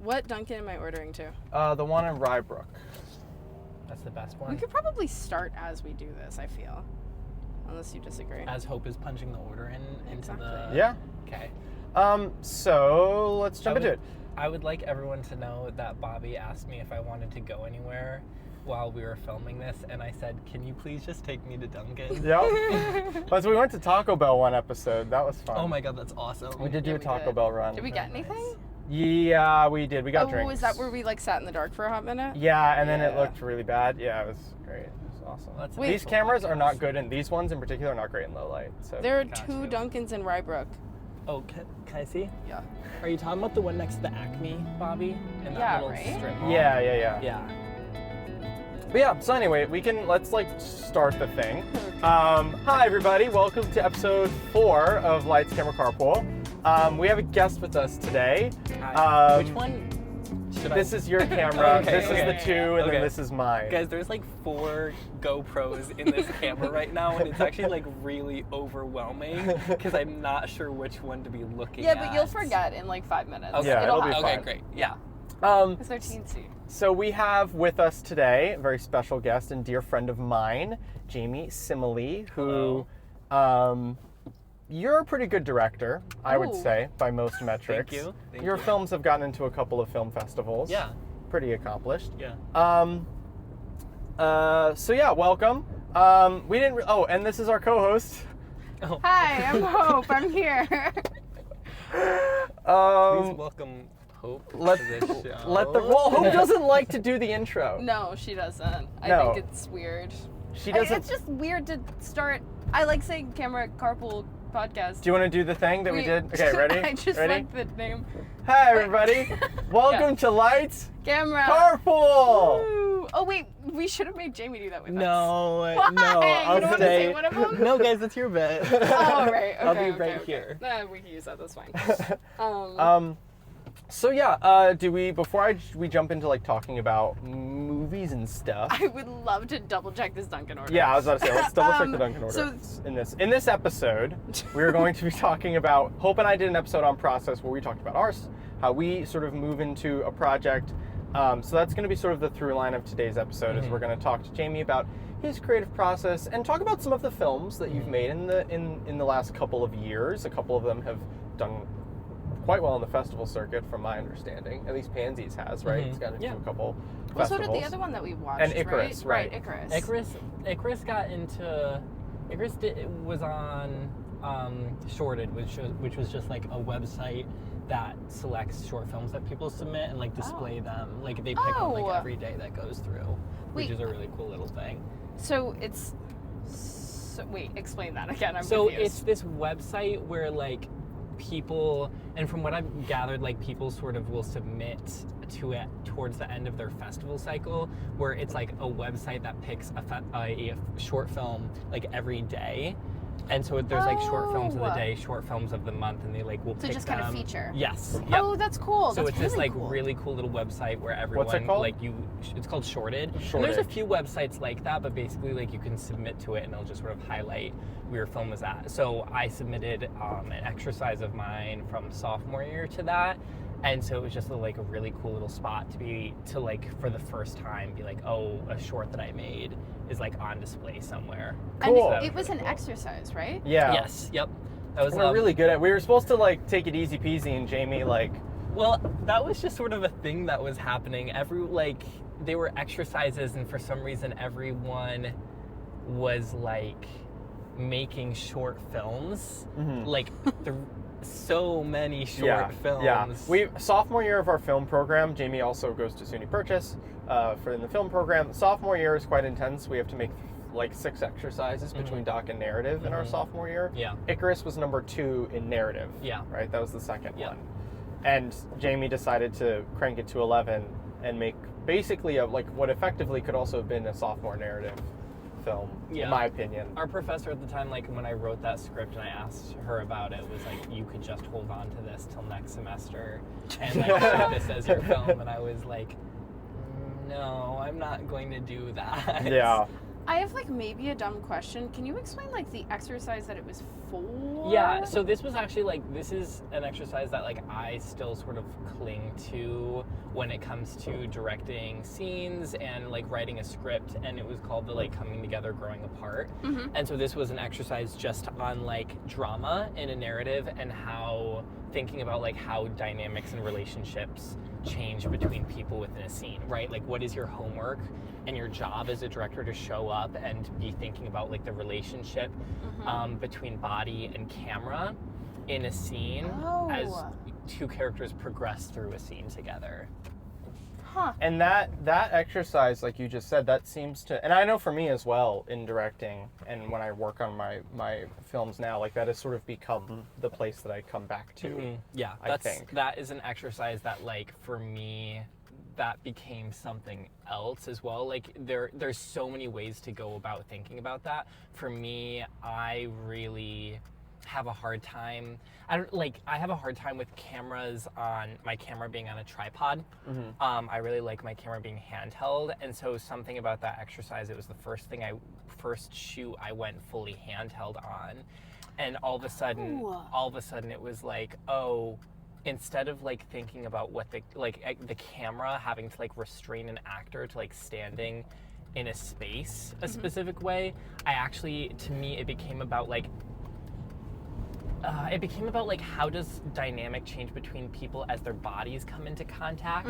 What Dunkin' am I ordering to? The one in Rybrook. That's the best one. We could probably start as we do this, I feel. Unless you disagree. As Hope is punching the order into the... Yeah. Okay. So let's jump into it. I would like everyone to know that Bobby asked me if I wanted to go anywhere while we were filming this, and I said, can you please just take me to Dunkin'? Yep. So we went to Taco Bell one episode. That was fun. Oh my god, that's awesome. We did do a Taco Bell run. Did we get anything? Yeah, we did. We got drinks. Oh, was that where we like sat in the dark for a hot minute? Yeah, and then it looked really bad. Yeah, it was great. It was awesome. These cameras are not good, and these ones in particular are not great in low light. So there are 2 Dunkins in Rybrook. Oh, can I see? Yeah. Are you talking about the one next to the Acme, Bobby? In that little strip mall? Yeah. Yeah. But yeah, so anyway, let's start the thing. Hi everybody, welcome to episode 4 of Lights, Camera, Carpool. We have a guest with us today. Which one should I? This is your camera, this is the 2, and then Okay. this is mine. Guys, there's like 4 GoPros in this camera right now, and it's actually like really overwhelming because I'm not sure which one to be looking at. Yeah, but you'll forget in like 5 minutes. Okay, Yeah, it'll be fine. Okay, great. Yeah. Because they're teensy. So we have with us today a very special guest and dear friend of mine, Jamie Simiele, who you're a pretty good director, I would say, by most metrics. Thank you. Your films have gotten into a couple of film festivals. Yeah. Pretty accomplished. Yeah. So yeah, welcome. We didn't. And this is our co-host. Oh. Hi, I'm Hope. I'm here. Please welcome Hope to this show. Hope doesn't like to do the intro. No, she doesn't. I No. think it's weird. She doesn't. It's just weird to start. I like saying Camera Carpool podcast. Do you want to do the thing that we did? Okay, ready? I just ready? like the name. Hi everybody. Welcome to Lights Camera Carpool. Woo. Oh wait, we should have made Jamie do that with us. No, Why? no. You I'll don't wanna stay. say one of them? No, guys, that's your bet. Oh right. Okay, I'll be okay, right okay. here. We can use that. That's fine. So yeah, before we jump into like talking about movies and stuff? I would love to double check this Dunkin' order. Yeah, I was about to say, let's double check the Dunkin' order. so- In this episode, we're going to be talking about, Hope and I did an episode on process where we talked about ours, how we sort of move into a project. So that's going to be sort of the through line of today's episode, is we're going to talk to Jamie about his creative process and talk about some of the films that you've made in the last couple of years. A couple of them have done quite well on the festival circuit, from my understanding. At least Pansies has, right? It's gotten into a couple Well, so festivals. did the other one that we watched, And Icarus, right. Icarus. Icarus got into. Was on Shorted, which was just like a website that selects short films that people submit and like display them. Like they pick one like every day that goes through, which is a really cool little thing. So it's. Wait, explain that again. I'm so confused. it's this website where like people, and from what I've gathered, like people sort of will submit to it towards the end of their festival cycle, where it's like a website that picks a short film like every day. And so there's like short films of the day, short films of the month, and they like will pick just kind of them. feature. Yes. Yep. Oh, that's cool. So That's it's this like cool. really cool little website where everyone What's it called? like it's called Shorted. And there's a few websites like that, but basically like you can submit to it and it'll just sort of highlight where your film is at. So I submitted an exercise of mine from sophomore year to that. And so it was just a really cool little spot to like for the first time be like, oh, a short that I made is like on display somewhere. Cool. And it was an exercise, right? Yeah. Yes. Yep. That was We're really good at. We were supposed to like take it easy peasy, and Jamie like. Well, that was just sort of a thing that was happening. They were exercises, and for some reason, everyone was like making short films, like so many short films. Yeah. Sophomore year of our film program, Jamie also goes to SUNY Purchase in the film program. Sophomore year is quite intense. We have to make like 6 exercises between doc and narrative in our sophomore year. Yeah. Icarus was number 2 in narrative. Yeah. Right? That was the second one. And Jamie decided to crank it to 11 and make basically what effectively could also have been a sophomore narrative film, in my opinion. Our professor at the time, like when I wrote that script and I asked her about it, was like, you could just hold on to this till next semester and like shoot this as your film. And I was like, no, I'm not going to do that. Yeah. I have like maybe a dumb question. Can you explain like the exercise that it was for? Yeah, so this was actually like, this is an exercise that like I still sort of cling to when it comes to directing scenes and like writing a script, and it was called the like coming together, growing apart. And so this was an exercise just on like drama in a narrative and how thinking about like how dynamics and relationships change between people within a scene, right? Like what is your homework and your job as a director to show up and be thinking about like the relationship between body and camera in a scene as two characters progress through a scene together. And that exercise, like you just said, that seems to, and I know for me as well in directing and when I work on my films now, like that has sort of become the place that I come back to. Yeah, I think that is an exercise that like for me, that became something else as well. Like there's so many ways to go about thinking about that. For me, I really have a hard time. I have a hard time with cameras on my camera being on a tripod. I really like my camera being handheld, and so something about that exercise, it was the first shoot I went fully handheld on, and all of a sudden it was like, oh, instead of like thinking about what the camera having to like restrain an actor to like standing in a space a specific way, to me it became about like how does dynamic change between people as their bodies come into contact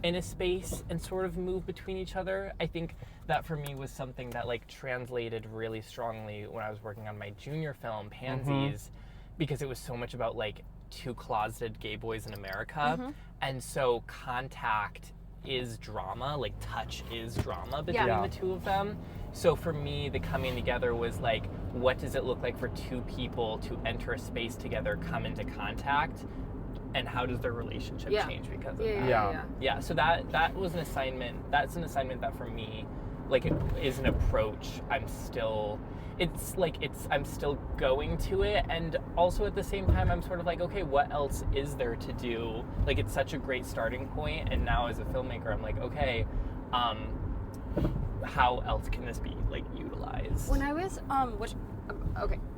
in a space and sort of move between each other. I think that for me was something that like translated really strongly when I was working on my junior film, Pansies, because it was so much about like two closeted gay boys in America. And so contact is drama, like touch is drama between the two of them. So for me, the coming together was like, what does it look like for two people to enter a space together, come into contact, and how does their relationship change because of that? Yeah. So that was an assignment. That's an assignment that for me, like, it is an approach. I'm still going to it, and also at the same time, I'm sort of like, okay, what else is there to do? Like, it's such a great starting point, and now as a filmmaker, I'm like, okay, how else can this be like utilized? When I was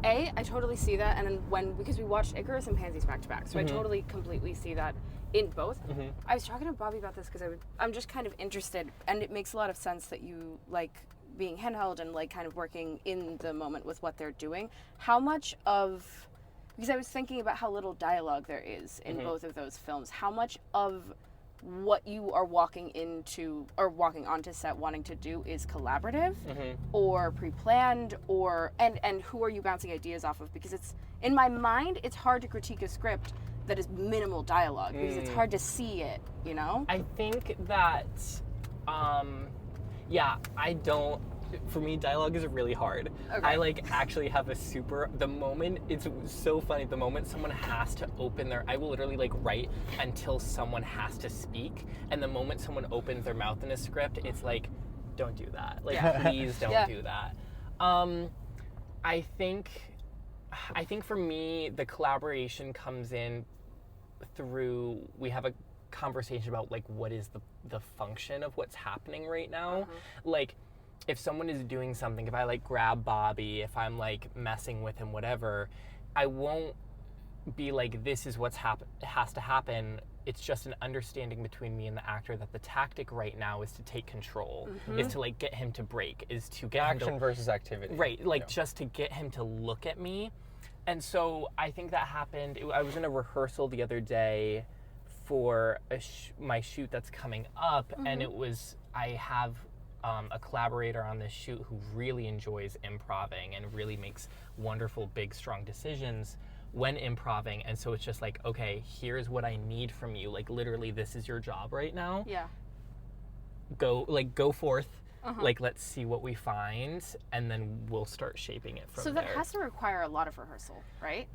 I totally see that, and then because we watched Icarus and Pansies back to back, so I totally completely see that in both. I was talking to Bobby about this because I'm just kind of interested, and it makes a lot of sense that you like being handheld and like kind of working in the moment with what they're doing. How much of, because I was thinking about how little dialogue there is in both of those films, how much of what you are walking into or walking onto set wanting to do is collaborative or pre-planned, or and who are you bouncing ideas off of? Because it's, in my mind, it's hard to critique a script that is minimal dialogue because it's hard to see it, you know? I think that for me, dialogue is really hard. I like actually have the moment, it's so funny, the moment someone has to open I will literally like write until someone has to speak, and the moment someone opens their mouth in a script, it's like, don't do that. Like, please don't do that. I think for me, the collaboration comes in through, we have a conversation about like, what is the function of what's happening right now? Like, if someone is doing something, if I like grab Bobby, if I'm like messing with him, whatever, I won't be like, this is what's has to happen. It's just an understanding between me and the actor that the tactic right now is to take control, is to like get him to break, is to get action versus activity. Right, like just to get him to look at me. And so I think that happened. I was in a rehearsal the other day for my shoot that's coming up, and I have a collaborator on this shoot who really enjoys improvising and really makes wonderful, big, strong decisions when improvising. And so it's just like, okay, here's what I need from you. Like, literally, this is your job right now. Yeah. Go forth. Like, let's see what we find, and then we'll start shaping it from there. So that has to require a lot of rehearsal, right?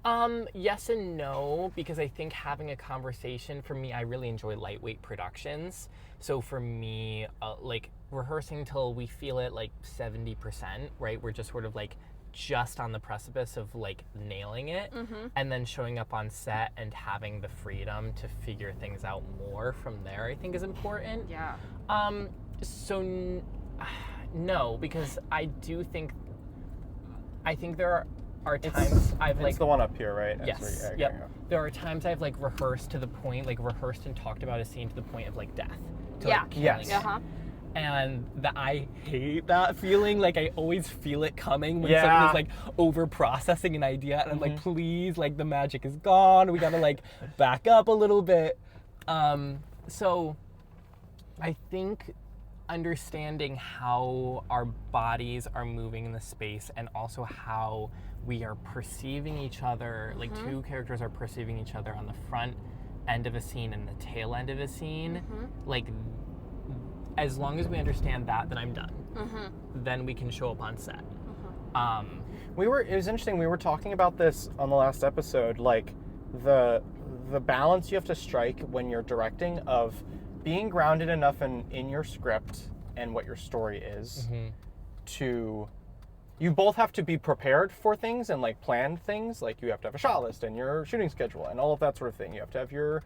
Yes and no, because I think having a conversation, for me, I really enjoy lightweight productions. So for me, like, rehearsing till we feel it like 70%, right? We're just sort of like just on the precipice of like nailing it, and then showing up on set and having the freedom to figure things out more from there, I think is important. Yeah. So No, because I think there are times I've It's the one up here, right? Yes. Yep. Yep. There are times I've like rehearsed to the point, like rehearsed and talked about a scene to the point of like death. To, Yeah. Like, killing Yes. it. Uh-huh. And I hate that feeling. Like I always feel it coming when Yeah. someone is like over processing an idea, and I'm like, please, like the magic is gone. We gotta like back up a little bit. So I think understanding how our bodies are moving in the space and also how we are perceiving each other, like two characters are perceiving each other on the front end of a scene and the tail end of a scene, like as long as we understand that, then I'm done. Then we can show up on set. It was interesting, we were talking about this on the last episode, like the balance you have to strike when you're directing of being grounded enough in your script and what your story is to, you both have to be prepared for things and like planned things, like you have to have a shot list and your shooting schedule and all of that sort of thing. You have to have your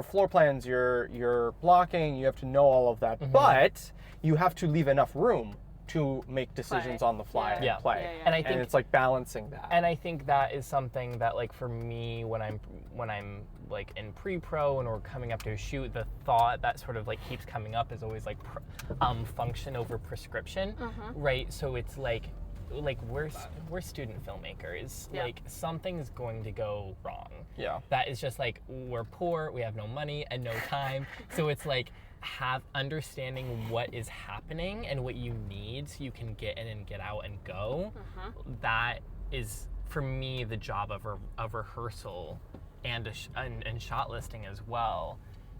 floor plans, your blocking, you have to know all of that, but you have to leave enough room to make decisions on the fly and play. Yeah. And I think it's like balancing that. And I think that is something that, like, for me, when I'm like in pre-pro and we're coming up to a shoot, the thought that sort of like keeps coming up is always like function over prescription, right? So it's like we're student filmmakers. Like something's going to go wrong. Yeah. That is just like, we're poor, we have no money and no time. So it's like understanding what is happening and what you need so you can get in and get out and go. That is, for me, the job of rehearsal and shot listing as well.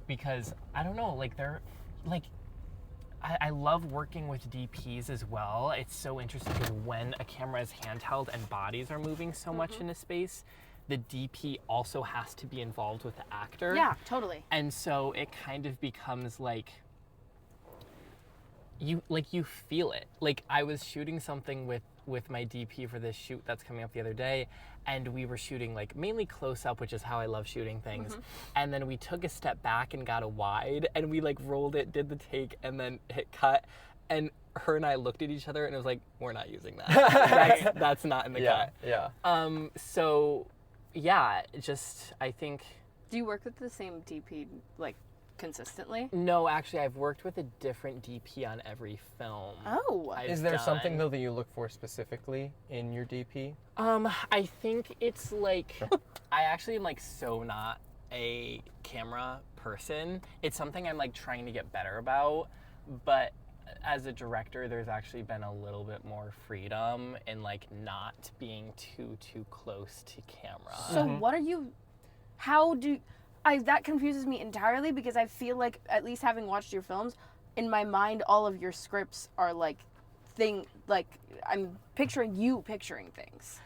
Because I don't know, like I love working with DPs as well. It's so interesting because when a camera is handheld and bodies are moving so much in a space, the DP also has to be involved with the actor. Yeah, totally. And so it kind of becomes like you feel it. Like I was shooting something with my DP for this shoot that's coming up the other day, and we were shooting like mainly close up, which is how I love shooting things. And then we took a step back and got a wide, and we like rolled it, did the take, and then hit cut. And her and I looked at each other and it was like, we're not using that. that's not in the cut. Yeah. So yeah, just I think. Do you work with the same DP like consistently? No, actually, I've worked with a different DP on every film. Oh. Is there something though that you look for specifically in your DP? I think it's like I actually am like so not a camera person. It's something I'm like trying to get better about, but as a director, there's actually been a little bit more freedom in like not being too close to camera. So what are you, that confuses me entirely, because I feel like, at least having watched your films, in my mind, all of your scripts are like I'm picturing you picturing things.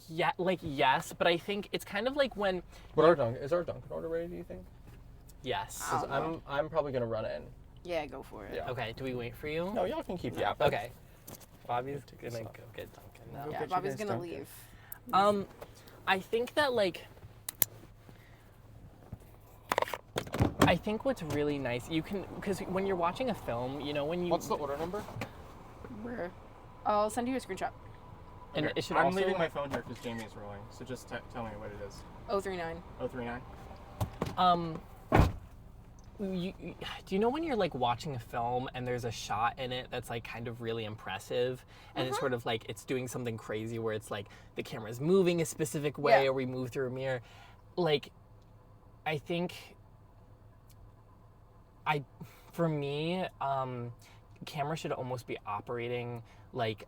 Yes, but I think it's kind of like when. Is our Dunkin' order ready, do you think? Yes. I'm probably gonna run in. Yeah, go for it. Yeah. Okay, do we wait for you? No, y'all can keep the app. Okay. Bobby's gonna go get Dunkin' now. Yeah, get you Bobby's guys gonna Dunkin'. leave. I think that I think what's really nice, because when you're watching a film, when you. What's the order number? Where? I'll send you a screenshot. And it should I'm also. leaving my phone here because Jamie's rolling, so just tell me what it is. 039. 039? Do you know when you're like watching a film and there's a shot in it that's like kind of really impressive, and it's sort of like it's doing something crazy where it's like the camera's moving a specific way, or we move through a mirror? Like, I think for me, camera should almost be operating like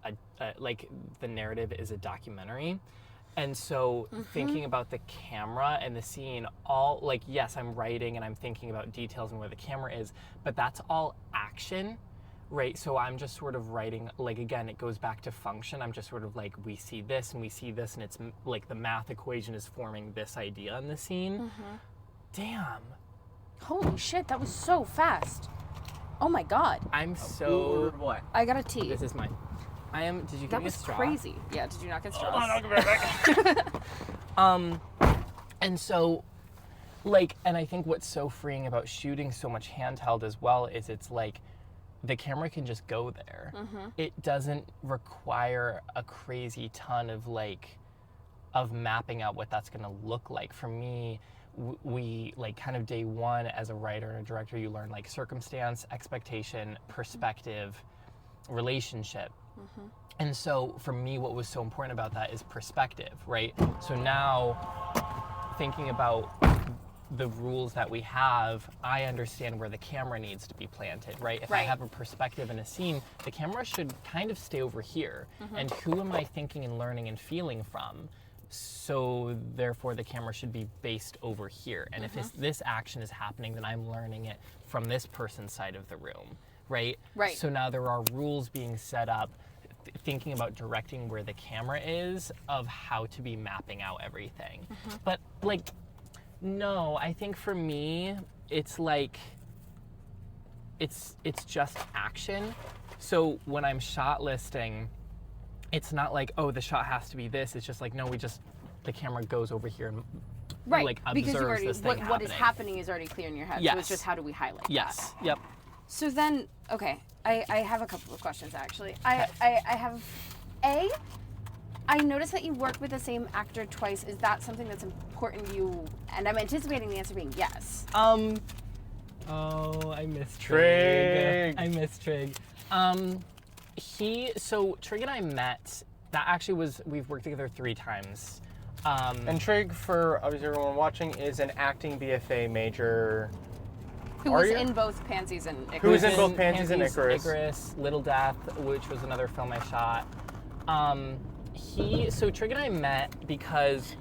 like the narrative is a documentary. And so thinking about the camera and the scene, all like, yes, I'm writing and I'm thinking about details and where the camera is, but that's all action, right? So I'm just sort of writing, like, again, it goes back to function. I'm just sort of like, we see this and we see this, and it's like the math equation is forming this idea in the scene. Damn. Holy shit, that was so fast. Oh my god. I'm Who so. ordered what? I got a tea. This is mine. Did you give That me a was straw? crazy. Yeah, did you not get straws? Hold on, I'll give it back. And so, like, and I think what's so freeing about shooting so much handheld as well is it's like the camera can just go there. It doesn't require a crazy ton of of mapping out what that's going to look like. For me, we like kind of day one as a writer and a director, you learn like circumstance, expectation, perspective, relationship. And so for me, what was so important about that is perspective, right? So now thinking about the rules that we have, I understand where the camera needs to be planted, right? If I have a perspective in a scene, the camera should kind of stay over here. And who am I thinking and learning and feeling from? So therefore the camera should be based over here. And if this action is happening, then I'm learning it from this person's side of the room, right? So now there are rules being set up, thinking about directing where the camera is, of how to be mapping out everything. But like, no, I think for me, it's like, it's just action. So when I'm shot listing, it's not like, oh, the shot has to be this. It's just like, no, the camera goes over here and like observes because you already, this thing what is happening is already clear in your head. So it's just how do we highlight that? Yep. So then, okay, I have a couple of questions actually. I have, I noticed that you worked with the same actor twice. Is that something that's important to you? And I'm anticipating the answer being yes. Oh, I miss Trig. I miss Trig. So Trig and I met, that actually we've worked together 3 times. And Trig, for obviously everyone watching, is an acting BFA major. Who was in both Pansies and Icarus. Who was in both Pansies and Icarus. Little Death, which was another film I shot. So Trig and I met because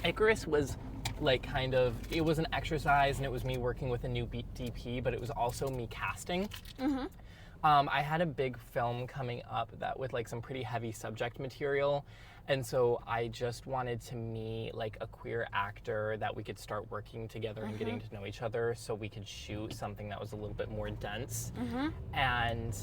Icarus was like kind of, it was an exercise and it was me working with a new DP, but it was also me casting. I had a big film coming up that with like some pretty heavy subject material. And so I just wanted to meet like a queer actor that we could start working together and getting to know each other, so we could shoot something that was a little bit more dense and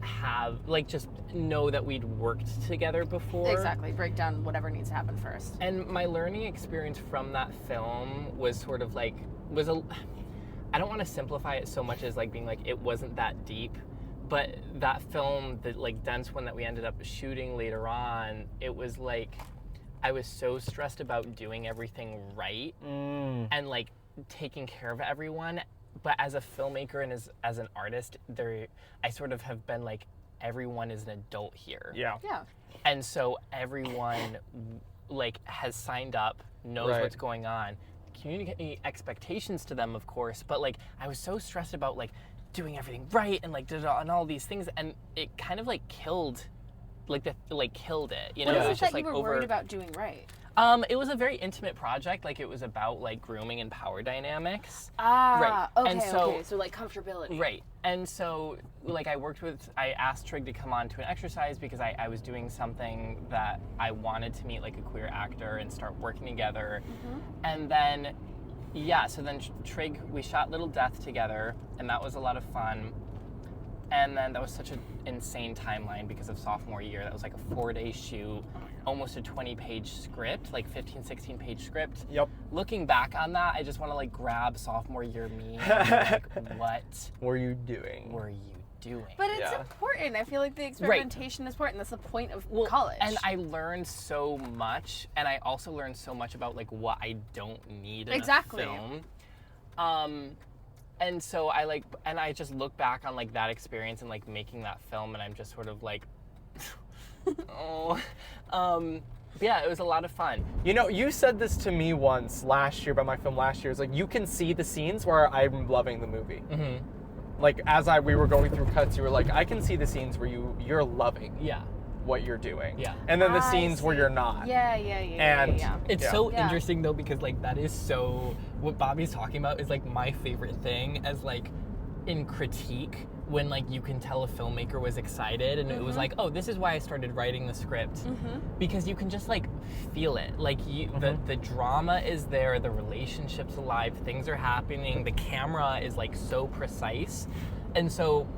have like just know that we'd worked together before. Exactly, break down whatever needs to happen first. And my learning experience from that film was sort of like, I don't want to simplify it so much as like being like it wasn't that deep. But that film, the like dense one that we ended up shooting later on, it was like, I was so stressed about doing everything right and like taking care of everyone. But as a filmmaker and as an artist, I sort of have been like, everyone is an adult here. Yeah. And so everyone like has signed up, knows what's going on, communicate expectations to them, of course. But like, I was so stressed about like doing everything right and like and all these things, and it kind of like killed killed it, you know. What is it it was that just you like were worried about doing right? It was a very intimate project. Like it was about like grooming and power dynamics. Right. Okay, And so, so like comfortability. Right. And so like I asked Trig to come on to an exercise because I was doing something that I wanted to meet like a queer actor and start working together. And then so then Trig, we shot Little Death together, and that was a lot of fun. And then that was such an insane timeline because of sophomore year. That was like a 4-day shoot, almost a 20-page script, like 15, 16-page script. Yep. Looking back on that, I just want to like grab sophomore year me and be like, what were you doing? But it's important. I feel like the experimentation is important. That's the point of college. And I learned so much, and I also learned so much about like what I don't need in a film. And so I just look back on like that experience and like making that film, and I'm just sort of like, yeah, it was a lot of fun. You know, you said this to me once last year about my film last year. It's like, you can see the scenes where I'm loving the movie. Like as we were going through cuts, you were like, I can see the scenes where you're loving what you're doing. And then the scenes where you're not. And it's so interesting though, because like that is so, what Bobby's talking about is like my favorite thing as like in critique, when like you can tell a filmmaker was excited and it was like, oh, this is why I started writing the script, because you can just like feel it, like the drama is there, the relationship's alive, things are happening, the camera is like so precise. And so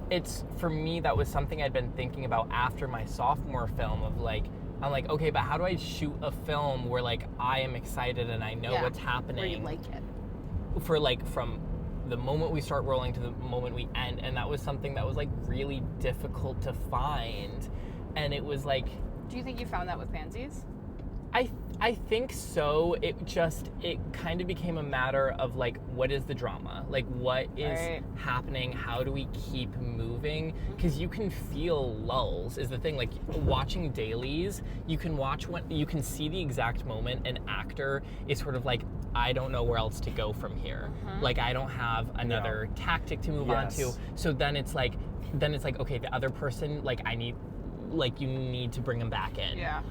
it's, for me, that was something I'd been thinking about after my sophomore film of like, I'm like, okay, but how do I shoot a film where like I am excited and I know what's happening, where you like it, for like from the moment we start rolling to the moment we end, and that was something that was like really difficult to find. And it was like, do you think you found that with Pansies? I think so. It kind of became a matter of like, what is the drama? Like, what is happening? How do we keep moving? Because you can feel lulls is the thing. Like watching dailies, you can watch when you can see the exact moment an actor is sort of like, I don't know where else to go from here. Like I don't have another tactic to move on to. So then it's like, okay, the other person, like you need to bring them back in. Yeah.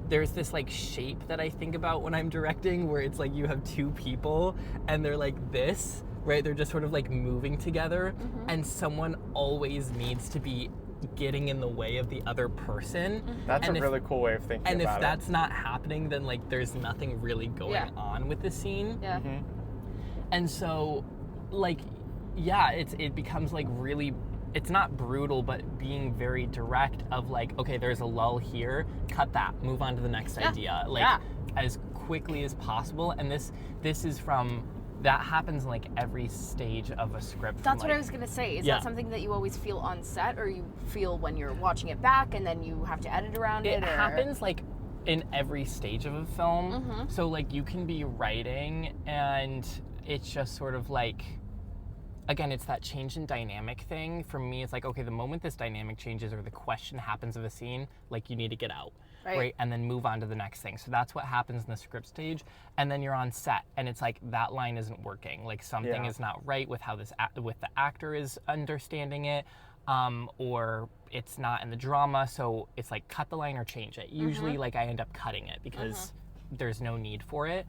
There's this like shape that I think about when I'm directing where it's like you have two people and they're like this, right? They're just sort of like moving together, and someone always needs to be getting in the way of the other person. That's a really cool way of thinking about it. And if that's not happening, then like there's nothing really going on with the scene. Yeah. And so like, yeah, it becomes like really, it's not brutal, but being very direct of like, okay, there's a lull here, cut that, move on to the next idea, like as quickly as possible. And this is that happens in like every stage of a script. That's what I was gonna say. Is that something that you always feel on set, or you feel when you're watching it back and then you have to edit around it? It happens like in every stage of a film. So like you can be writing and it's just sort of like, again, it's that change in dynamic thing. For me, it's like, okay, the moment this dynamic changes or the question happens of a scene, like you need to get out, right? And then move on to the next thing. So that's what happens in the script stage. And then you're on set and it's like, that line isn't working. Like something is not right with how with the actor is understanding it, or it's not in the drama. So it's like, cut the line or change it. Usually like I end up cutting it because there's no need for it.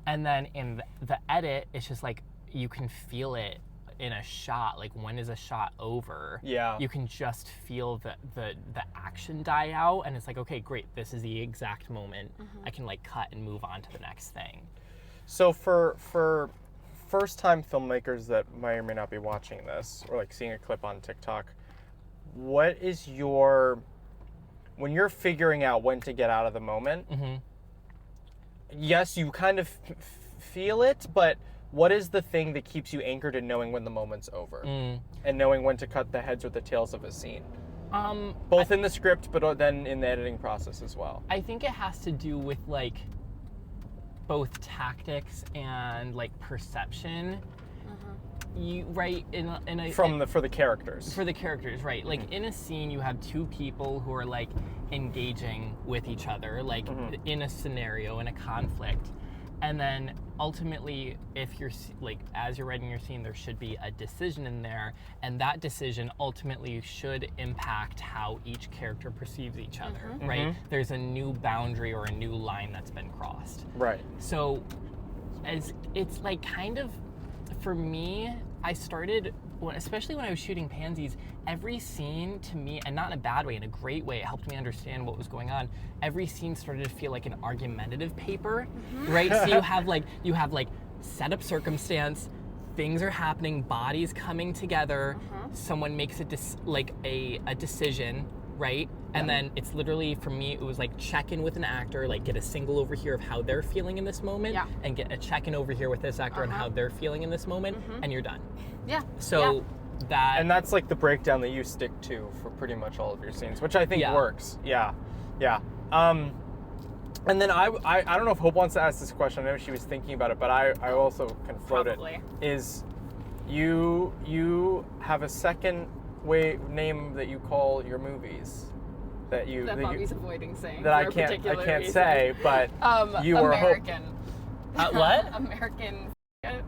And then in the edit, it's just like, you can feel it in a shot. Like when is a shot over? You can just feel the action die out, and it's like, okay, great, this is the exact moment. I can like cut and move on to the next thing. So for first-time filmmakers that may or may not be watching this, or like seeing a clip on TikTok, what is when you're figuring out when to get out of the moment, yes, you kind of feel it, but what is the thing that keeps you anchored in knowing when the moment's over and knowing when to cut the heads or the tails of a scene? Both in the script, but then in the editing process as well. I think it has to do with like both tactics and like perception. You for the characters. For the characters, right? Like in a scene, you have two people who are like engaging with each other, like in a scenario, in a conflict. And then ultimately, if you're like, as you're writing your scene, there should be a decision in there, and that decision ultimately should impact how each character perceives each other, right? There's a new boundary or a new line that's been crossed. Right. So it's like kind of, for me, I started, especially when I was shooting Pansies, every scene to me, and not in a bad way, in a great way, it helped me understand what was going on. Every scene started to feel like an argumentative paper, right? So you have like set up circumstance, things are happening, bodies coming together, someone makes a decision, right? And then it's literally, for me, it was like check in with an actor, like get a single over here of how they're feeling in this moment, and get a check in over here with this actor on how they're feeling in this moment, and you're done. So that's like the breakdown that you stick to for pretty much all of your scenes, which I think works. And then I don't know if Hope wants to ask this question. I know she was thinking about it, but I also can float it. Is you have a second name that you call your movies that Bobby's avoiding saying that I can't say, but you were American. What? American.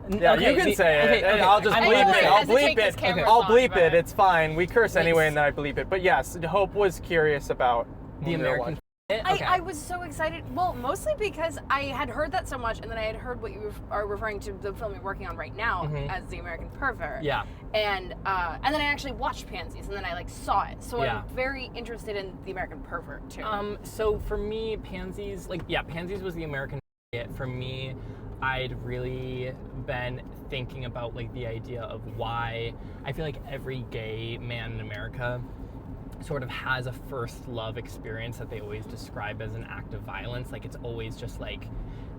Yeah, you can say it. I'll just bleep it. I'll bleep it. I'll bleep it. It's fine. We curse anyway, and then I bleep it. But yes, Hope was curious about the American. I was so excited. Well, mostly because I had heard that so much, and then I had heard what you are referring to, the film you're working on right now, as The American Pervert. Yeah. And then I actually watched Pansies, and then I saw it. So I'm very interested in The American Pervert too. So for me, Pansies, Pansies was The American Pervert. For me, I'd really been thinking about the idea of why I feel like every gay man in America sort of has a first love experience that they always describe as an act of violence. Like, it's always just like,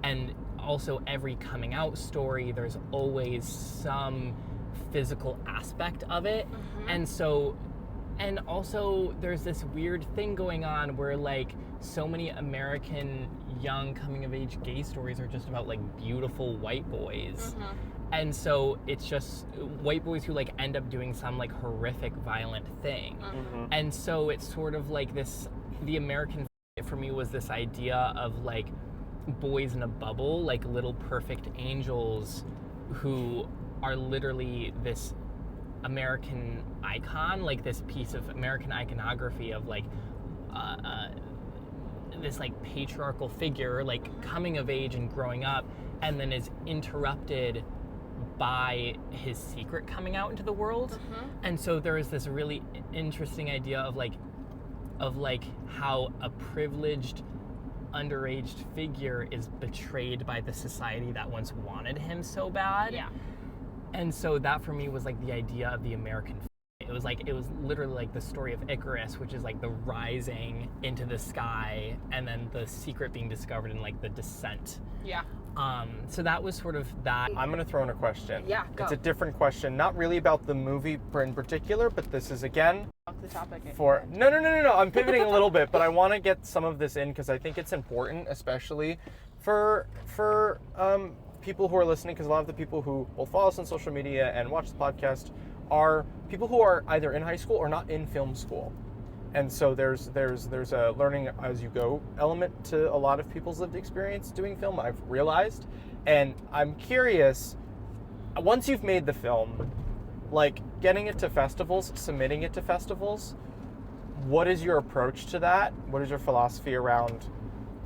and also every coming out story, there's always some physical aspect of it. And also there's this weird thing going on where like so many American young coming of age gay stories are just about like beautiful white boys. And so it's just white boys who like end up doing some like horrific violent thing. And so it's sort of like this, the American for me was this idea of like boys in a bubble, like little perfect angels who are literally this American icon, like this piece of American iconography of like this like patriarchal figure like coming of age and growing up, and then is interrupted by his secret coming out into the world. And so there is this really interesting idea of like how a privileged underage figure is betrayed by the society that once wanted him so bad. And so that for me was like the idea of the American. It was literally like the story of Icarus, which is like the rising into the sky and then the secret being discovered in like the descent. So that was sort of that. I'm going to throw in a question. Go. It's a different question, not really about the movie in particular, but this is again Off the topic. for no. I'm pivoting a little bit, but I want to get some of this in because I think it's important, especially for people who are listening, because a lot of the people who will follow us on social media and watch the podcast are people who are either in high school or not in film school. And so there's a learning as you go element to a lot of people's lived experience doing film, I've realized. And I'm curious, once you've made the film, like getting it to festivals, submitting it to festivals, what is your approach to that? What is your philosophy around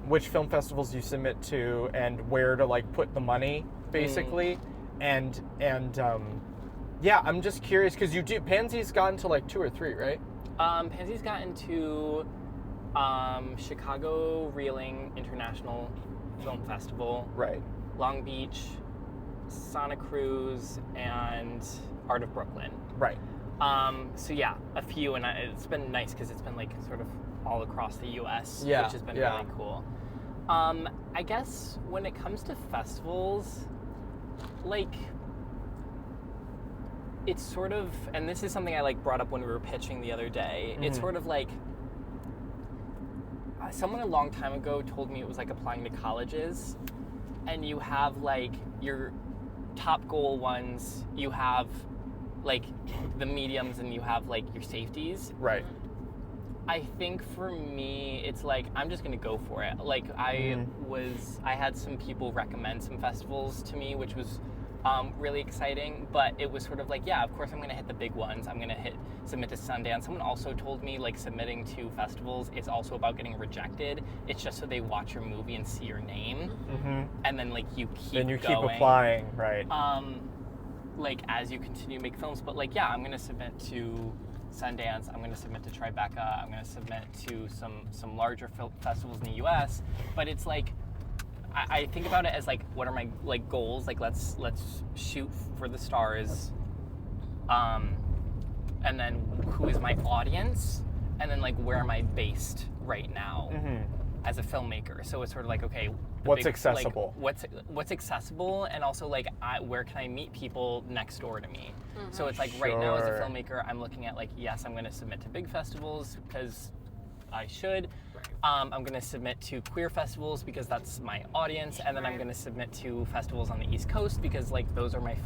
which film festivals you submit to and where to like put the money, basically? And yeah, I'm just curious because you do. Pansy's gotten to like 2 or 3, right? Pansy's gotten to Chicago Reeling International Film Festival, Right. Long Beach, Santa Cruz, and Art of Brooklyn. Right. So yeah, a few, and it's been nice because it's been like sort of all across the U.S., Yeah, which has been yeah. really cool. I guess when it comes to festivals, like, it's sort of, and this is something I like brought up when we were pitching the other day, it's sort of like, someone a long time ago told me it was like applying to colleges, and you have like your top goal ones, you have like the mediums, and you have like your safeties. Right. I think for me, it's like, I'm just gonna go for it. Like I had some people recommend some festivals to me, which was really exciting, but it was sort of like, yeah, of course I'm gonna hit the big ones. I'm gonna submit to Sundance. Someone also told me like submitting to festivals is also about getting rejected. It's just so they watch your movie and see your name, and then like you keep Then you going. keep applying, right? Like as you continue to make films, but like, yeah, I'm gonna submit to Sundance, I'm going to submit to Tribeca, I'm going to submit to some larger film festivals in the US, but it's like, I think about it as like, what are my like goals? Like let's shoot for the stars, and then who is my audience, and then like where am I based right now as a filmmaker? So it's sort of like, okay, what's accessible? Like, what's accessible, and also like where can I meet people next door to me? So it's like right now as a filmmaker, I'm looking at like, yes, I'm going to submit to big festivals because I should. I'm going to submit to queer festivals because that's my audience, and then I'm going to submit to festivals on the East Coast because like those are my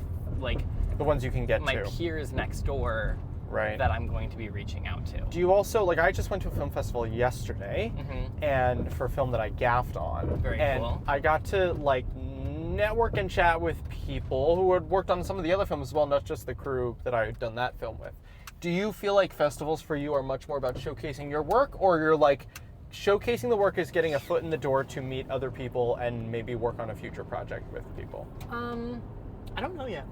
the ones you can get my to. peers next door. Right. That I'm going to be reaching out to. Do you also, like, I just went to a film festival yesterday, and for a film that I gaffed on. Very and cool. I got to, like, network and chat with people who had worked on some of the other films as well, not just the crew that I had done that film with. Do you feel like festivals for you are much more about showcasing your work, or you're like, showcasing the work is getting a foot in the door to meet other people and maybe work on a future project with people? I don't know yet.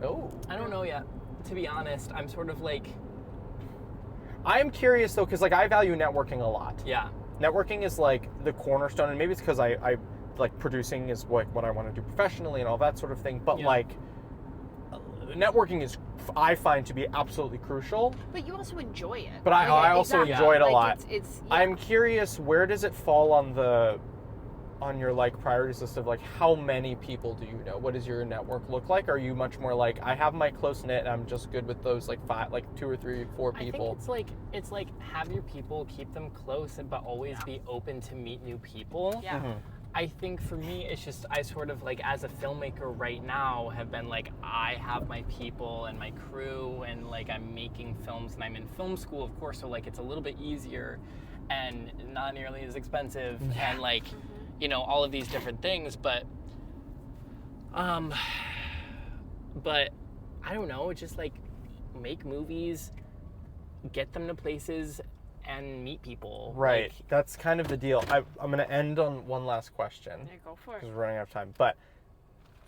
Oh. I don't know yet. To be honest, I'm sort of like... I'm curious, though, because, like, I value networking a lot. Yeah. Networking is, like, the cornerstone, and maybe it's because I like, producing is what I want to do professionally and all that sort of thing, but, like, networking is, I find, to be absolutely crucial. But you also enjoy it. But I also enjoy it a lot. It's I'm curious, where does it fall on your like priorities list of like how many people do you know? What does your network look like? Are you much more like, I have my close knit and I'm just good with those like 2 or 3, 4 people? I think it's like have your people, keep them close, but always be open to meet new people. Yeah. Mm-hmm. I think for me, it's just, I sort of like, as a filmmaker right now, have been like, I have my people and my crew, and like I'm making films and I'm in film school, of course, so like it's a little bit easier and not nearly as expensive and like, you know, all of these different things, but I don't know, just like make movies, get them to places, and meet people. Right. Like, that's kind of the deal. I'm going to end on one last question. Yeah, go for it. Because we're running out of time. But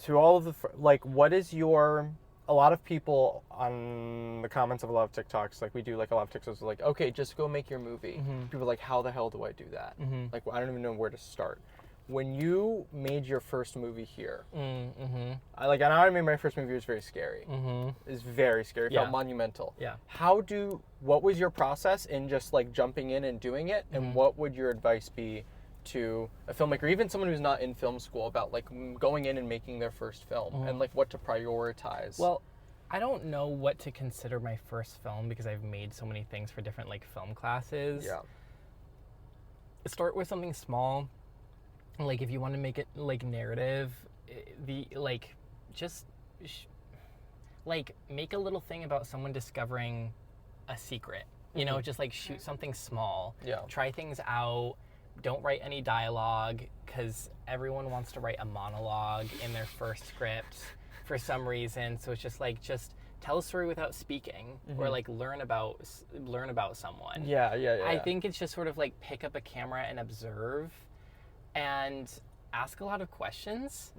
to all of the, like, what is your, a lot of people on the comments of a lot of TikToks, like we do like a lot of TikToks, are like, okay, just go make your movie. People are like, how the hell do I do that? Like, I don't even know where to start. When you made your first movie here, I made my first movie, it was very scary. It was very scary. It felt monumental. Yeah. What was your process in just like jumping in and doing it? And what would your advice be to a filmmaker, even someone who's not in film school, about like going in and making their first film and like what to prioritize? Well, I don't know what to consider my first film because I've made so many things for different like film classes. Yeah. Start with something small. Like if you want to make it like narrative, make a little thing about someone discovering a secret. You know, just like shoot something small. Yeah. Try things out. Don't write any dialogue because everyone wants to write a monologue in their first script for some reason. So it's just tell a story without speaking, or like learn about someone. Yeah. I think it's just sort of like pick up a camera and observe. And ask a lot of questions.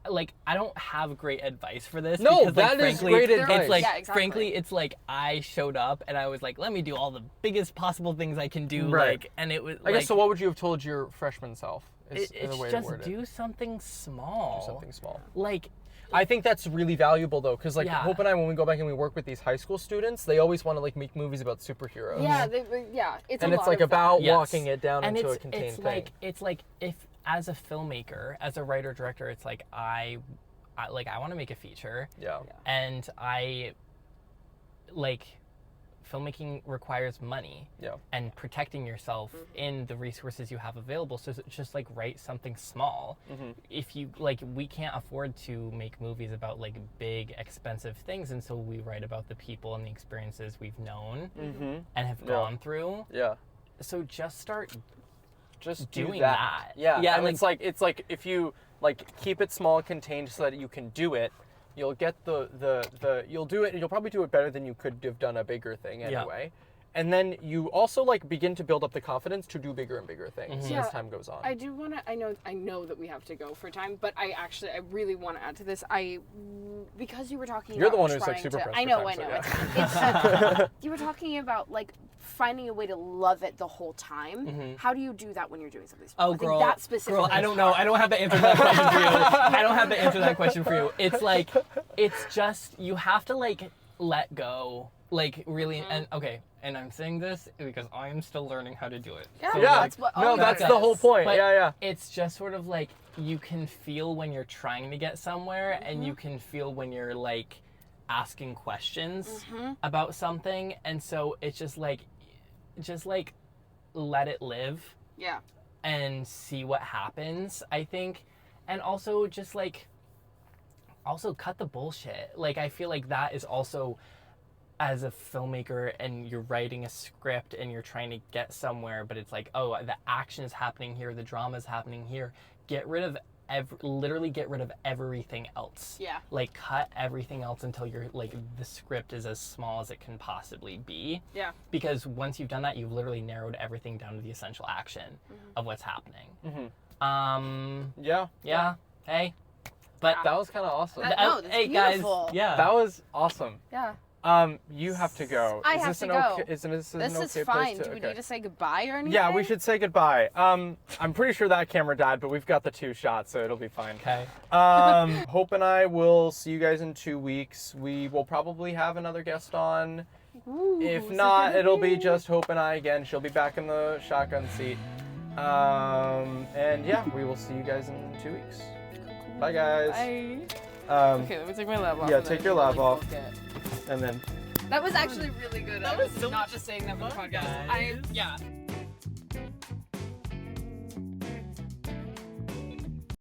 Like, I don't have great advice for this. No, because, that is great advice. It's like, Yeah, exactly. frankly, it's like I showed up and I was like, let me do all the biggest possible things I can do. Right. Like, and it was. I guess so. What would you have told your freshman self? It's just do something small. Do something small. Like, I think that's really valuable though, because like Hope and I, when we go back and we work with these high school students, they always want to like make movies about superheroes. Yeah, it's and a it's lot like of about Yes. walking it down and into a contained thing. It's like if as a filmmaker, as a writer director, it's like I want to make a feature. Yeah. And I like filmmaking requires money. Yeah. And protecting yourself in the resources you have available. So it's just like write something small. If you like, we can't afford to make movies about like big expensive things, and so we write about the people and the experiences we've known and have gone through. Yeah. So just start Just doing do that. that. Yeah. And it's like if you like keep it small, contained, so that you can do it, you'll get you'll do it, and you'll probably do it better than you could have done a bigger thing anyway. And then you also like begin to build up the confidence to do bigger and bigger things as time goes on. I do want to. I know that we have to go for time, but I really want to add to this. Because you were talking. You're about the one who's like trying super to, pressed I know. for time, It's so fine. You were talking about like finding a way to love it the whole time. How do you do that when you're doing something? Oh, I think girl, that specifically girl, I is don't know. hard. I don't have the answer to that question for you. I don't have the answer to that question for you. It's like, it's just, you have to like let go, like really, and okay, and I'm saying this because I am still learning how to do it. Yeah, So, that's what. No, that's it the is. whole point. But Yeah. It's just sort of like, you can feel when you're trying to get somewhere, and you can feel when you're like asking questions about something, and so it's just like let it live. Yeah. And see what happens, I think. And also just like cut the bullshit. Like I feel like that is also, as a filmmaker and you're writing a script and you're trying to get somewhere, but it's like, oh, the action is happening here, the drama is happening here. Literally get rid of everything else. Yeah. Like cut everything else until you're like, the script is as small as it can possibly be. Yeah. Because once you've done that, you've literally narrowed everything down to the essential action of what's happening. Yeah. Hey. But That was kind of awesome. No, that's hey beautiful. guys. Yeah. That was awesome. Yeah. You have to go. I have to go. Okay, is this an This okay is place fine. to- Do we okay. need to say goodbye or anything? Yeah, we should say goodbye. I'm pretty sure that camera died, but we've got the 2 shots, so it'll be fine. Okay. Hope and I will see you guys in 2 weeks. We will probably have another guest on. Ooh, If not, it'll be just Hope and I again. She'll be back in the shotgun seat. And yeah, we will see you guys in 2 weeks. Bye, guys. Bye. Okay, let me take my lab off. yeah, and take then your lab like, off. book it. And then That was actually really good. That I was so not much just saying that for the fun, podcast. guys. Yeah.